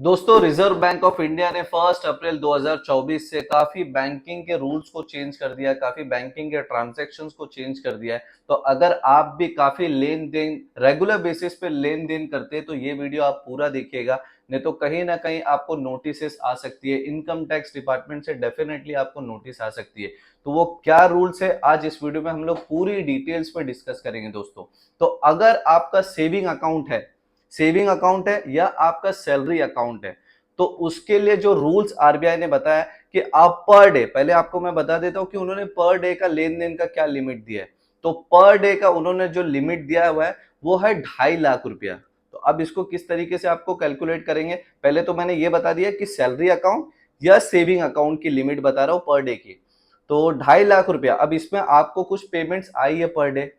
दोस्तों, reserve bank of India ने 1 अप्रैल 2024 से काफी बैंकिंग के रूल्स को चेंज कर दिया है, काफी बैंकिंग के ट्रांजैक्शंस को चेंज कर दिया है। तो अगर आप भी काफी लेन देन रेगुलर बेसिस पे लेन देन करते हैं तो ये वीडियो आप पूरा देखिएगा, नहीं तो कहीं ना कहीं आपको नोटिस आ सकती है। इनकम टैक्स डिपार्टमेंट से डेफिनेटली आपको नोटिस आ सकती है। तो वो क्या रूल्स है, आज इस वीडियो में हम लोग पूरी डिटेल्स में डिस्कस करेंगे दोस्तों। तो अगर आपका सेविंग अकाउंट है या आपका सैलरी अकाउंट है, तो उसके लिए जो रूल्स आरबीआई ने बताया कि आप पर डे, पहले आपको मैं बता देता हूं कि उन्होंने पर डे का लेन देन का क्या लिमिट दिया है। तो पर डे का उन्होंने जो लिमिट दिया हुआ है वो है 2.5 लाख रुपया। तो अब इसको किस तरीके से आपको कैलकुलेट करेंगे, पहले तो मैंने ये बता दिया कि सैलरी अकाउंट या सेविंग अकाउंट की लिमिट बता रहा हूं पर डे की। तो 2.5 लाख रुपया, अब इसमें आपको कुछ पेमेंट्स आई है पर डे,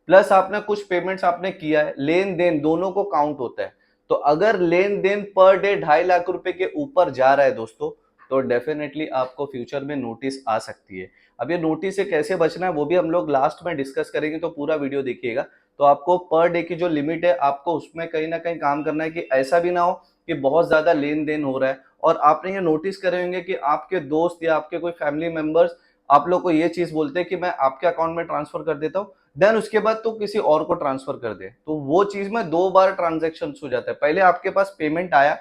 प्लस आपने कुछ पेमेंट्स आपने किया है, लेन देन दोनों को काउंट होता है। तो अगर लेन देन पर डे 2.5 लाख रुपए के ऊपर जा रहा है दोस्तों, तो डेफिनेटली आपको फ्यूचर में नोटिस आ सकती है। अब ये नोटिस से कैसे बचना है वो भी हम लोग लास्ट में डिस्कस करेंगे, तो पूरा वीडियो देखिएगा। तो आपको पर डे की जो लिमिट है आपको उसमें कहीं ना कहीं काम करना है कि ऐसा भी ना हो कि बहुत ज्यादा लेन देन हो रहा है और आपने ये नोटिस करे होंगे कि आपके दोस्त या आपके कोई फैमिली मेंबर्स आप लोग को ये चीज बोलते हैं कि मैं आपके अकाउंट में ट्रांसफर कर देता हूँ, देन उसके बाद तो किसी और को ट्रांसफर कर दे, तो वो चीज में 2 बार ट्रांजेक्शन हो जाता है। पहले आपके पास पेमेंट आया,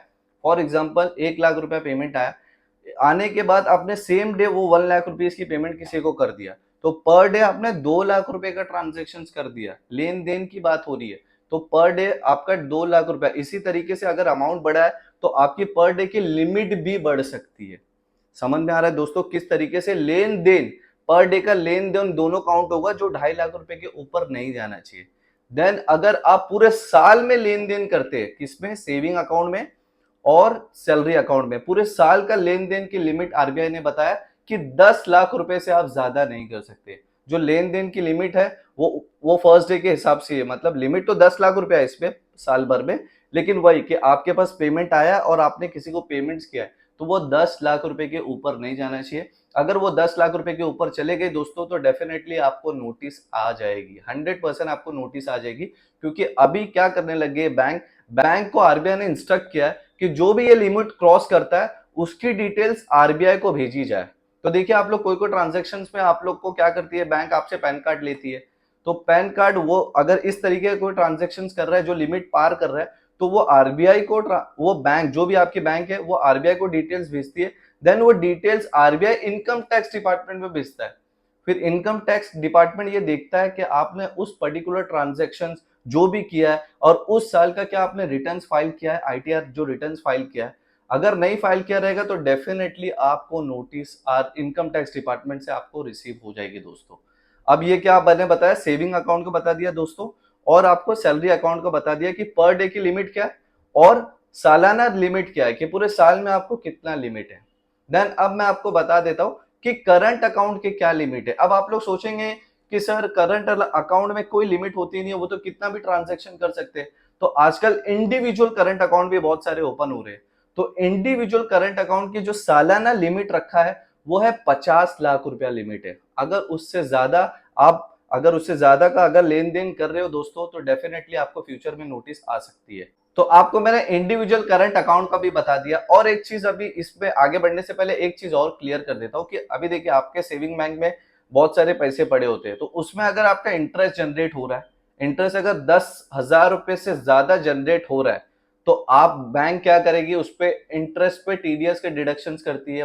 फॉर एग्जाम्पल 1 लाख रुपया पेमेंट आया, आने के बाद आपने सेम डे वो 1 लाख रुपीज की पेमेंट किसी को कर दिया, तो पर डे आपने 2 लाख रुपए का ट्रांजेक्शन कर दिया, लेन देन की बात हो रही है। तो पर डे आपका 2 लाख रुपया। इसी तरीके से अगर अमाउंट बढ़ा है तो आपकी पर डे की लिमिट भी बढ़ सकती है। समझ में आ रहा है दोस्तों किस तरीके से लेन देन, पर डे का लेन देन दोनों काउंट होगा, जो 2.5 लाख रुपए के ऊपर नहीं जाना चाहिए। देन अगर आप पूरे साल में लेन देन करते हैं, किसमें, सेविंग अकाउंट में और सैलरी अकाउंट में, पूरे साल का लेन देन की लिमिट आरबीआई ने बताया कि 10 लाख रुपए से आप ज्यादा नहीं कर सकते। जो लेन देन की लिमिट है वो फर्स्ट डे के हिसाब से है, मतलब लिमिट तो 10 लाख रुपया है इसमें साल भर में, लेकिन वही कि आपके पास पेमेंट आया और आपने किसी को पेमेंट्स किया है, तो वो 10 लाख रुपए के ऊपर नहीं जाना चाहिए। अगर वो 10 लाख रुपए के ऊपर चले गए दोस्तों तो डेफिनेटली आपको नोटिस आ जाएगी, 100% आपको नोटिस आ जाएगी। क्योंकि अभी क्या करने लगे बैंक, बैंक को आरबीआई ने इंस्ट्रक्ट किया है कि जो भी ये लिमिट क्रॉस करता है उसकी डिटेल्स आरबीआई को भेजी जाए। तो देखिए आप लोग कोई ट्रांजेक्शन में आप लोग को क्या करती है, बैंक आपसे पैन कार्ड लेती है, तो पैन कार्ड वो अगर इस तरीके का कोई ट्रांजेक्शन कर रहा है जो लिमिट पार कर रहा है, तो वो आरबीआई को, वो बैंक जो भी आपकी बैंक है वो आरबीआई को डिटेल्स भेजती है। देन वो details RBI income tax department में भेजता है। फिर इनकम टैक्स डिपार्टमेंट ये देखता है कि आपने उस पर्टिकुलर ट्रांजेक्शन जो भी किया है और उस साल का क्या आपने रिटर्न फाइल किया है, आईटीआर जो रिटर्न फाइल किया है। अगर नहीं फाइल किया रहेगा तो डेफिनेटली आपको नोटिस इनकम टैक्स डिपार्टमेंट से आपको रिसीव हो जाएगी दोस्तों। अब ये क्या मैंने बताया, सेविंग अकाउंट को बता दिया दोस्तों, और आपको सैलरी अकाउंट को बता दिया कि पर डे की लिमिट क्या है और सालाना लिमिट क्या है कि पूरे साल में आपको कितना लिमिट है। देन अब मैं आपको बता देता हूं कि करंट अकाउंट की क्या लिमिट है। अब आप लोग सोचेंगे कि सर करंट अकाउंट में कोई लिमिट होती नहीं है, वो तो कितना भी ट्रांजैक्शन कर सकते हैं। तो आजकल इंडिविजुअल करंट अकाउंट भी बहुत सारे ओपन हो रहे हैं। तो इंडिविजुअल करंट अकाउंट की जो सालाना लिमिट रखा है वो है 50 लाख रुपया लिमिट है। अगर उससे ज्यादा का अगर लेन देन कर रहे हो दोस्तों तो डेफिनेटली आपको फ्यूचर में नोटिस आ सकती है। तो आपको मैंने इंडिविजुअल करंट अकाउंट का भी बता दिया। और एक चीज अभी इसमें आगे बढ़ने से पहले एक चीज और क्लियर कर देता हूं कि अभी देखिए आपके सेविंग बैंक में बहुत सारे पैसे पड़े होते हैं, तो उसमें अगर आपका इंटरेस्ट जनरेट हो रहा है, इंटरेस्ट अगर 10,000 रुपए से ज्यादा जनरेट हो रहा है, तो आप बैंक क्या करेगी, उस पे इंटरेस्ट पे टीडीएस के डिडक्शंस करती है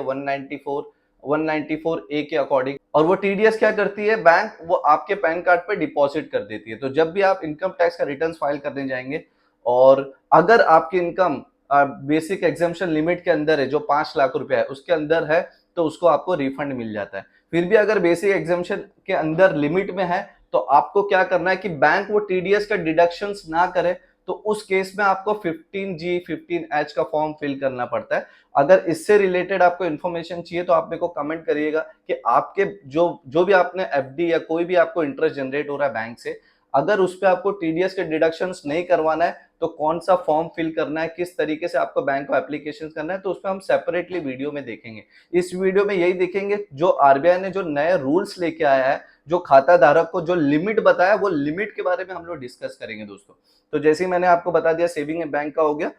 194 ए के अकॉर्डिंग। और वो टीडीएस क्या करती है, बैंक वो आपके पैन कार्ड पे डिपॉजिट कर देती है। तो जब भी आप इनकम टैक्स का रिटर्न फाइल करने जाएंगे और अगर आपकी इनकम बेसिक एग्जाम्पशन लिमिट के अंदर है, जो 5 लाख रुपया है उसके अंदर है, तो उसको आपको रिफंड मिल जाता है। फिर भी अगर बेसिक एग्जाम्पशन के अंदर लिमिट में है तो आपको क्या करना है कि बैंक वो टीडीएस का डिडक्शंस ना करे, तो उस केस में आपको 15G 15H का फॉर्म फिल करना पड़ता है। अगर इससे रिलेटेड आपको इन्फॉर्मेशन चाहिए तो आप मेरे को कमेंट करिएगा कि आपके जो जो भी आपने एफडी या कोई भी आपको इंटरेस्ट जनरेट हो रहा है बैंक से, अगर उस पर आपको टीडीएस के डिडक्शंस नहीं करवाना है तो कौन सा फॉर्म फिल करना है, किस तरीके से आपको बैंक को एप्लीकेशन करना है, तो उस पर हम सेपरेटली वीडियो में देखेंगे। इस वीडियो में यही देखेंगे जो आरबीआई ने जो नए रूल्स लेके आया है, जो खाता धारक को जो लिमिट बताया, वो लिमिट के बारे में हम लोग डिस्कस करेंगे दोस्तों। तो जैसे ही मैंने आपको बता दिया सेविंग बैंक का हो गया,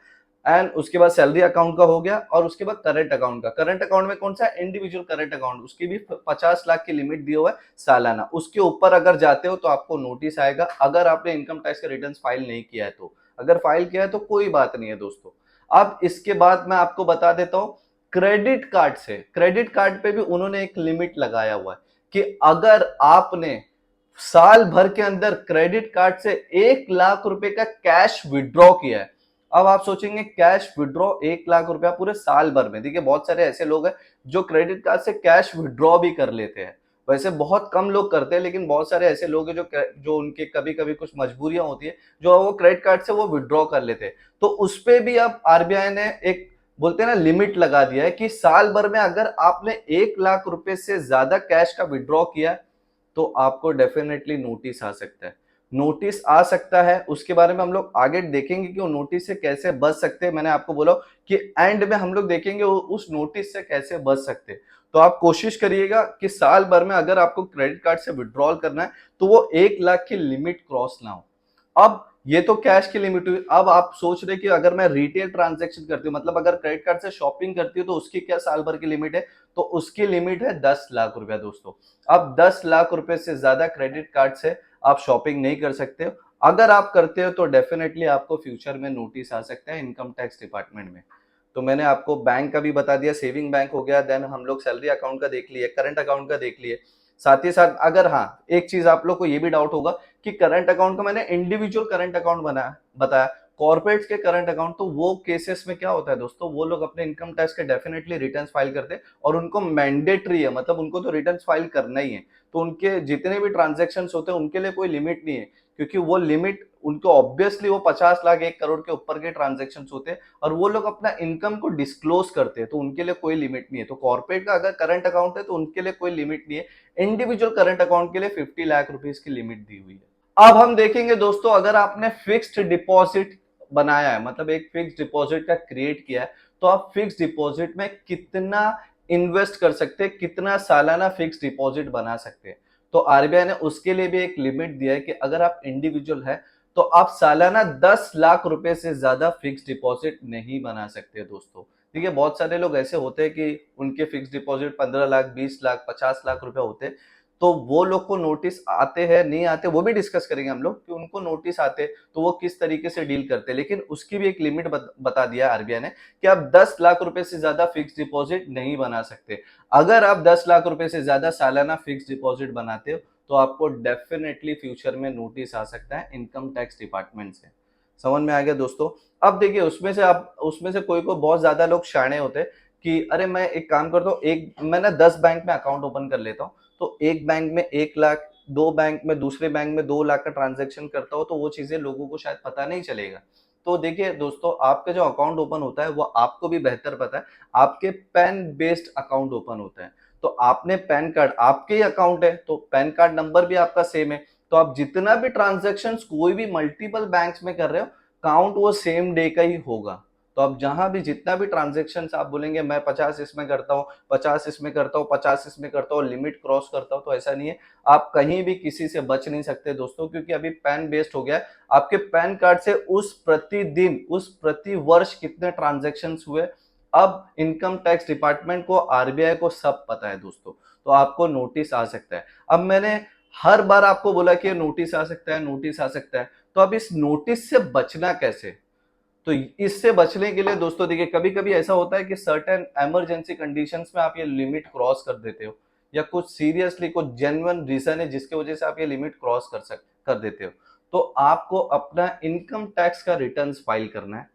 एंड उसके बाद सैलरी अकाउंट का हो गया, और उसके बाद करंट अकाउंट का। करंट अकाउंट में कौन सा है? इंडिविजुअल करंट अकाउंट, उसकी भी 50 लाख की लिमिट दी हुआ है सालाना। उसके ऊपर अगर जाते हो तो आपको नोटिस आएगा, अगर आपने इनकम टैक्स का रिटर्न फाइल नहीं किया है तो। अगर फाइल किया है तो कोई बात नहीं है दोस्तों। अब इसके बाद मैं आपको बता देता हूं, क्रेडिट कार्ड से, क्रेडिट कार्ड पे भी उन्होंने एक लिमिट लगाया हुआ है कि अगर आपने साल भर के अंदर क्रेडिट कार्ड से 1 लाख रुपए का कैश विड्रॉ किया है। अब आप सोचेंगे कैश विड्रॉ 1 लाख रुपया पूरे साल भर में, देखिए बहुत सारे ऐसे लोग हैं जो क्रेडिट कार्ड से कैश विड्रॉ भी कर लेते हैं। वैसे बहुत कम लोग करते हैं, लेकिन बहुत सारे ऐसे लोग हैं जो उनके कभी कभी कुछ मजबूरियां होती है, जो वो क्रेडिट कार्ड से वो विड्रॉ कर लेते हैं। तो उस पे भी अब आरबीआई ने एक, बोलते हैं ना, लिमिट लगा दिया है कि साल भर में अगर आपने 1 लाख रुपए से ज्यादा कैश का विड्रॉ किया तो आपको डेफिनेटली नोटिस आ सकता है। नोटिस आ सकता है, उसके बारे में हम लोग आगे देखेंगे कि वो नोटिस से कैसे बच सकते हैं। मैंने आपको बोला कि एंड में हम लोग देखेंगे उस नोटिस से कैसे बच सकते हैं। तो आप कोशिश करिएगा कि साल भर में अगर आपको क्रेडिट कार्ड से विड्रॉल करना है तो वो 1 लाख की लिमिट क्रॉस ना हो। अब ये तो कैश की लिमिट हुई। अब आप सोच रहे कि अगर मैं रिटेल ट्रांजैक्शन करती हूँ, मतलब अगर क्रेडिट कार्ड से शॉपिंग करती हूँ, तो उसकी क्या साल भर की लिमिट है? तो उसकी लिमिट है 10 लाख रुपया दोस्तों। अब 10 लाख रुपए से ज्यादा क्रेडिट कार्ड से आप शॉपिंग नहीं कर सकते हो। अगर आप करते हो तो डेफिनेटली आपको फ्यूचर में नोटिस आ सकता है इनकम टैक्स डिपार्टमेंट में। तो मैंने आपको बैंक का भी बता दिया, सेविंग बैंक हो गया, देन हम लोग सैलरी अकाउंट का देख लिए, करंट अकाउंट का देख लिए। साथ ही साथ अगर, हाँ, एक चीज आप लोग को ये भी डाउट होगा कि करंट अकाउंट का मैंने इंडिविजुअल करंट अकाउंट बनाया बताया, कॉर्पोरेट्स के करंट अकाउंट, तो वो केसेस में क्या होता है दोस्तों, वो लोग अपने इनकम टैक्स के डेफिनेटली रिटर्न फाइल करते हैं और उनको मैंडेटरी है, मतलब उनको तो रिटर्न फाइल करना ही है। तो उनके जितने भी ट्रांजेक्शन होते हैं उनके लिए कोई लिमिट नहीं है, क्योंकि वो लिमिट उनको ऑब्वियसली वो 50 लाख 1 करोड़ के ऊपर के ट्रांजेक्शन होते हैं और वो लोग अपना इनकम को डिस्क्लोज करते हैं, तो उनके लिए कोई लिमिट नहीं है। तो कॉर्पोरेट का अगर करंट अकाउंट है तो उनके लिए कोई लिमिट नहीं है। इंडिविजुअल करंट अकाउंट के लिए 50 लाख रुपीज की लिमिट दी हुई है। अब हम देखेंगे दोस्तों, अगर आपने फिक्स्ड डिपॉजिट बनाया है, मतलब एक फिक्स्ड डिपॉजिट का क्रिएट किया है, तो आप फिक्स्ड डिपॉजिट में कितना इन्वेस्ट कर सकते हैं, कितना सालाना फिक्स्ड डिपॉजिट बना सकते हैं। तो आरबीआई ने उसके लिए भी एक लिमिट दिया है कि अगर आप इंडिविजुअल है तो आप सालाना 10 लाख रुपए से ज्यादा फिक्स्ड डिपॉजिट नहीं बना सकते दोस्तों। देखिए बहुत सारे लोग ऐसे होते हैं कि उनके फिक्स डिपॉजिट 15 लाख, 20 लाख, 50 लाख रुपए होते हैं। तो वो लोग को नोटिस आते हैं, नहीं आते, वो भी डिस्कस करेंगे हम लोग कि उनको नोटिस आते तो वो किस तरीके से डील करते हैं। लेकिन उसकी भी एक लिमिट बता दिया आरबीआई ने कि आप 10 लाख रुपए से ज्यादा फिक्स डिपॉजिट नहीं बना सकते। अगर आप 10 लाख रुपए से ज्यादा सालाना फिक्स डिपॉजिट बनाते हो तो आपको डेफिनेटली फ्यूचर में नोटिस आ सकता है इनकम टैक्स डिपार्टमेंट से। समझ में आ गया दोस्तों? अब देखिए उसमें से कोई बहुत ज्यादा लोग शाणे होते हैं कि अरे मैं एक काम करता हूँ, एक मैं ना 10 बैंक में अकाउंट ओपन कर लेता हूँ, तो एक बैंक में 1 लाख, दो बैंक में, दूसरे बैंक में 2 लाख का ट्रांजेक्शन करता हो, तो वो चीजें लोगों को शायद पता नहीं चलेगा। तो देखिए दोस्तों, आपका जो अकाउंट ओपन होता है वो आपको भी बेहतर पता है, आपके पैन बेस्ड अकाउंट ओपन होता है। तो आपने पैन कार्ड, आपके ही अकाउंट है तो पैन कार्ड नंबर भी आपका सेम है, तो आप जितना भी ट्रांजेक्शन कोई भी मल्टीपल बैंक्स में कर रहे हो, काउंट वो सेम डे का ही होगा। तो आप जहां भी जितना भी ट्रांजेक्शन आप बोलेंगे मैं 50 इसमें करता हूँ, 50 इसमें करता हूँ, 50 इसमें करता हूँ, लिमिट क्रॉस करता हूँ, तो ऐसा नहीं है। आप कहीं भी किसी से बच नहीं सकते दोस्तों, क्योंकि अभी पैन बेस्ड हो गया है। आपके पैन कार्ड से उस प्रतिदिन, उस प्रति वर्ष कितने ट्रांजेक्शन हुए, अब इनकम टैक्स डिपार्टमेंट को, आरबीआई को सब पता है दोस्तों। तो आपको नोटिस आ सकता है। अब मैंने हर बार आपको बोला कि नोटिस आ सकता है, नोटिस आ सकता है, तो अब इस नोटिस से बचना कैसे? तो इससे बचने के लिए दोस्तों देखिए, कभी कभी ऐसा होता है कि सर्टेन इमरजेंसी कंडीशंस में आप ये लिमिट क्रॉस कर देते हो, या कुछ सीरियसली कुछ जेन्युइन रीजन है जिसकी वजह से आप ये लिमिट क्रॉस कर देते हो, तो आपको अपना इनकम टैक्स का रिटर्न्स फाइल करना है।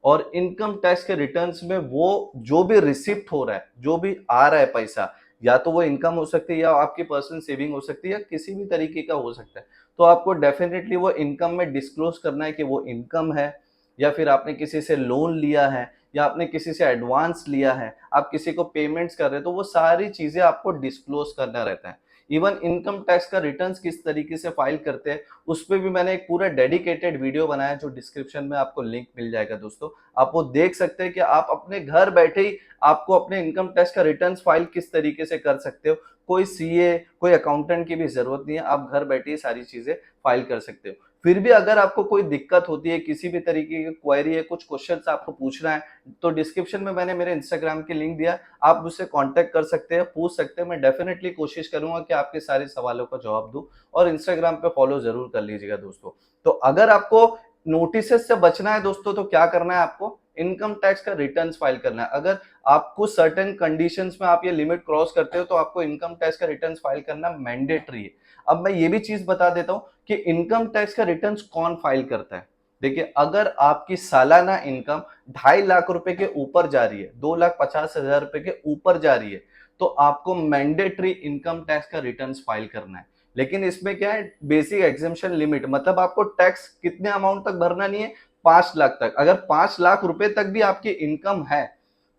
और इनकम टैक्स के रिटर्न्स में वो जो भी रिसिप्ट हो रहा है, जो भी आ रहा है पैसा, या तो वो इनकम हो सकती है, या आपकी पर्सनल सेविंग हो सकती है, या किसी भी तरीके का हो सकता है, तो आपको डेफिनेटली वो इनकम में डिस्क्लोज करना है कि वो इनकम है, या फिर आपने किसी से लोन लिया है, या आपने किसी से एडवांस लिया है, आप किसी को पेमेंट्स कर रहे हैं, तो वो सारी चीजें आपको डिस्क्लोज करना रहता है। इवन इनकम टैक्स का रिटर्न्स किस तरीके से फाइल करते हैं, उस पर भी मैंने एक पूरा डेडिकेटेड वीडियो बनाया है, जो डिस्क्रिप्शन में आपको लिंक मिल जाएगा दोस्तों। आप वो देख सकते हैं कि आप अपने घर बैठे ही आपको अपने इनकम टैक्स का रिटर्न्स फाइल किस तरीके से कर सकते हो। कोई सीए, कोई अकाउंटेंट की भी जरूरत नहीं है, आप घर बैठे ही सारी चीजें फाइल कर सकते हो। फिर भी अगर आपको कोई दिक्कत होती है, किसी भी तरीके की क्वेरी है, कुछ क्वेश्चंस आपको पूछना है, तो डिस्क्रिप्शन में मैंने मेरे इंस्टाग्राम की लिंक दिया, आप मुझसे कांटेक्ट कर सकते हैं, पूछ सकते हैं। मैं डेफिनिटली कोशिश करूंगा कि आपके सारे सवालों का जवाब दूं, और इंस्टाग्राम पे फॉलो जरूर कर लीजिएगा दोस्तों। तो अगर आपको नोटिसेस से बचना है दोस्तों, तो क्या करना है आपको, इनकम टैक्स का रिटर्न्स फाइल करना है। अगर आपको सर्टेन कंडीशंस में आप ये लिमिट क्रॉस करते हो, तो आपको इनकम टैक्स का रिटर्न्स फाइल करना मैंडेटरी है। अब मैं ये भी चीज बता देता हूं कि इनकम टैक्स का रिटर्न्स कौन फाइल करता है। देखिए, अगर आपकी सालाना इनकम 2.5 लाख रुपए के ऊपर जा रही है, 2,50,000 रुपए के ऊपर जा रही है, तो आपको मैंडेटरी इनकम टैक्स का रिटर्न्स फाइल करना है। लेकिन इसमें क्या है, बेसिक एग्जेम्पशन लिमिट, मतलब आपको टैक्स कितने अमाउंट तक भरना नहीं है, 5 लाख तक। अगर 5 लाख रुपए तक भी आपकी इनकम है,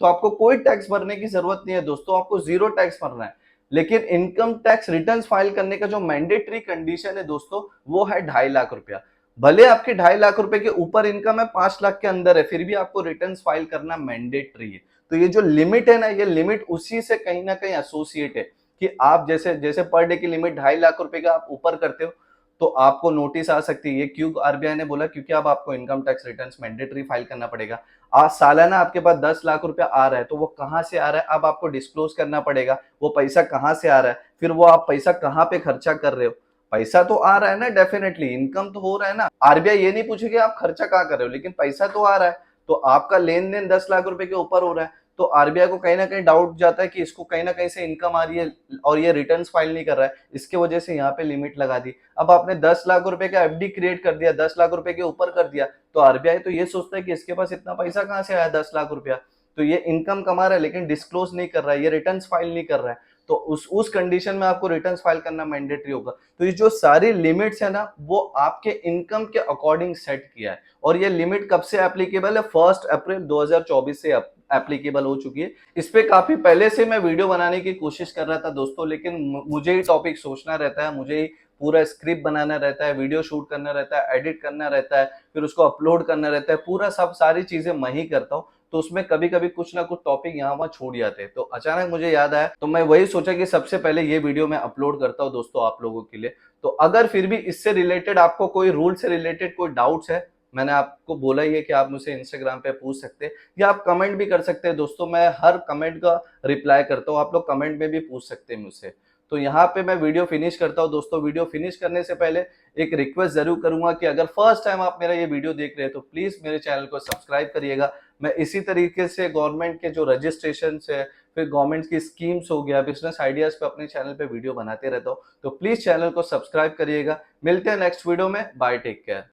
तो आपको कोई टैक्स भरने की जरूरत नहीं है दोस्तों, आपको जीरो टैक्स भरना है। लेकिन इनकम टैक्स रिटर्न फाइल करने का जो मैंडेटरी कंडीशन है दोस्तों, वो है 2.5 लाख रुपया। भले आपके 2.5 लाख रुपए के ऊपर इनकम है, 5 लाख के अंदर है, फिर भी आपको रिटर्न फाइल करना मैंडेटरी है। तो ये जो लिमिट है ना, ये लिमिट उसी से कहीं ना कहीं एसोसिएट है कि आप जैसे जैसे पर डे की लिमिट 2.5 लाख रुपए का आप ऊपर करते हो, तो आपको नोटिस आ सकती है। ये क्यों आरबीआई ने बोला, क्योंकि अब आपको income tax returns mandatory file करना पड़ेगा। आज सालाना आपके पास 10 लाख रुपया आ रहा है, तो वो कहां से आ रहा है, अब आपको डिस्क्लोज करना पड़ेगा वो पैसा कहां से आ रहा है, फिर वो आप पैसा कहां पे खर्चा कर रहे हो। पैसा तो आ रहा है ना, डेफिनेटली इनकम तो हो रहा है ना। आरबीआई ये नहीं पूछेगी आप खर्चा कहां कर रहे हो, लेकिन पैसा तो आ रहा है। तो आपका लेन देन 10 लाख रुपए के ऊपर हो रहा है, तो आरबीआई को कहीं ना कहीं डाउट जाता है कि इसको कहीं ना कहीं से इनकम आ रही है, और ये रिटर्न्स फाइल नहीं कर रहा है, इसके वजह से यहाँ पे लिमिट लगा दी। अब आपने 10 लाख रुपए का एफडी क्रिएट कर दिया, 10 लाख रुपए के ऊपर कर दिया, तो आरबीआई तो ये सोचता है कि इसके पास इतना पैसा कहां से आया, 10 लाख रुपया। तो ये इनकम कमा रहा है, लेकिन डिस्क्लोज नहीं कर रहा है, ये रिटर्न्स फाइल नहीं कर रहा है। तो उस कंडीशन में आपको रिटर्न्स फाइल करना मैंडेटरी होगा। तो ये जो सारी लिमिट्स है ना, वो आपके इनकम के अकॉर्डिंग सेट किया है। और ये लिमिट कब से एप्लीकेबल है, 1 अप्रैल 2024 से एप्लीकेबल हो चुकी है। इस पे काफी पहले से मैं वीडियो बनाने की कोशिश कर रहा था दोस्तों, लेकिन मुझे ही टॉपिक सोचना रहता है, मुझे ही पूरा स्क्रिप्ट बनाना रहता है, वीडियो शूट करना रहता है, एडिट करना रहता है, फिर उसको अपलोड करना रहता है, पूरा सब सारी चीजें मैं ही करता हूँ। तो उसमें कभी कभी कुछ ना कुछ टॉपिक यहाँ वहां छूट जाते हैं, तो अचानक मुझे याद आया, तो मैं वही सोचा कि सबसे पहले ये वीडियो मैं अपलोड करता हूँ दोस्तों आप लोगों के लिए। तो अगर फिर भी इससे रिलेटेड आपको कोई रूल से रिलेटेड कोई डाउट्स है, मैंने आपको बोला ही है कि आप मुझसे इंस्टाग्राम पे पूछ सकते हैं, या आप कमेंट भी कर सकते हैं दोस्तों, मैं हर कमेंट का रिप्लाई करता हूँ, आप लोग कमेंट में भी पूछ सकते हैं मुझसे। तो यहाँ पे मैं वीडियो फिनिश करता हूँ दोस्तों। वीडियो फिनिश करने से पहले एक रिक्वेस्ट जरूर करूंगा कि अगर फर्स्ट टाइम आप मेरा ये वीडियो देख रहे हैं, तो प्लीज मेरे चैनल को सब्सक्राइब करिएगा। मैं इसी तरीके से गवर्नमेंट के जो रजिस्ट्रेशन है, फिर गवर्नमेंट की स्कीम्स हो गया, बिजनेस आइडियाज पे अपने चैनल पे वीडियो बनाते रहता हूँ। तो प्लीज चैनल को सब्सक्राइब करिएगा। मिलते हैं नेक्स्ट वीडियो में, बाय, टेक केयर।